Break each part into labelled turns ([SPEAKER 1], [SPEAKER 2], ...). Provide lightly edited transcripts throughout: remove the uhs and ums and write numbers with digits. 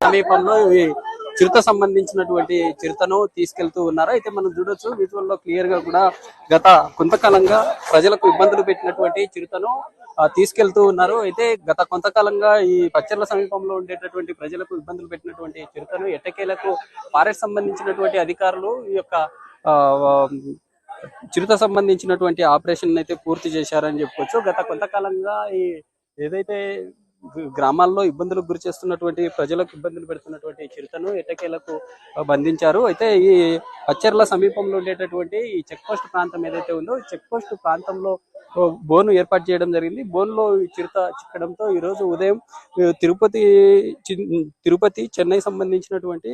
[SPEAKER 1] సమీపంలో ఈ చిరుత సంబంధించినటువంటి చిరుతను తీసుకెళ్తూ ఉన్నారు. అయితే మనం చూడొచ్చు విజువల్ లో క్లియర్ గా కూడా గత కొంతకాలంగా ప్రజలకు ఇబ్బందులు పెట్టినటువంటి చిరుతను తీసుకెళ్తూ ఉన్నారు. అయితే గత కొంతకాలంగా ఈ పచ్చర్ల సమీపంలో ఉండేటటువంటి ప్రజలకు ఇబ్బందులు పెట్టినటువంటి చిరుతను ఎట్టకేలకు ఫారెస్ట్ సంబంధించినటువంటి అధికారులు ఈ యొక్క చిరుత సంబంధించినటువంటి ఆపరేషన్ అయితే పూర్తి చేశారని చెప్పుకోవచ్చు. గత కొంతకాలంగా ఈ ఏదైతే గ్రామాల్లో ఇబ్బందులకు గురి చేస్తున్నటువంటి ప్రజలకు ఇబ్బందులు పెడుతున్నటువంటి చిరుతను ఎట్టకేలకు బంధించారు. అయితే ఈ పచ్చర్ల సమీపంలో ఉండేటటువంటి ఈ చెక్ పోస్ట్ ప్రాంతం ఏదైతే ఉందో ఈ చెక్ పోస్ట్ ప్రాంతంలో బోను ఏర్పాటు చేయడం జరిగింది. బోన్లో చిరుత చిక్కడంతో ఈ రోజు ఉదయం తిరుపతి చెన్నై సంబంధించినటువంటి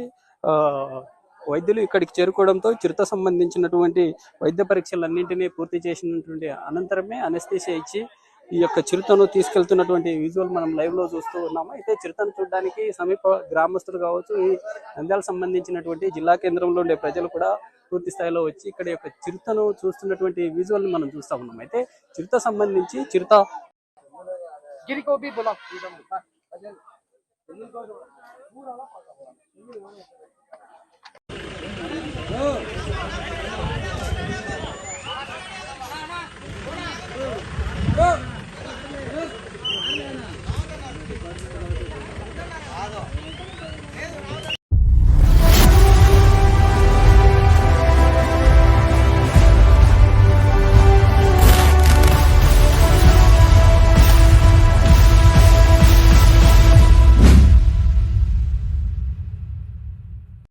[SPEAKER 1] వైద్యులు ఇక్కడికి చేరుకోవడంతో చిరుత సంబంధించినటువంటి వైద్య పరీక్షలన్నింటినీ పూర్తి చేసినటువంటి అనంతరమే అనస్థీసియా ఇచ్చి ఈ యొక్క చిరుతను తీసుకెళ్తున్నటువంటి విజువల్ మనం లైవ్ లో చూస్తూ ఉన్నాము. అయితే చిరుతను చూడడానికి సమీప గ్రామస్తులు కావచ్చు, ఈ నంద్యాల సంబంధించినటువంటి జిల్లా కేంద్రంలో ఉండే ప్రజలు కూడా పూర్తి స్థాయిలో వచ్చి ఇక్కడ యొక్క చిరుతను చూస్తున్నటువంటి విజువల్ ని మనం చూస్తా ఉన్నాం. అయితే చిరుత సంబంధించి చిరుత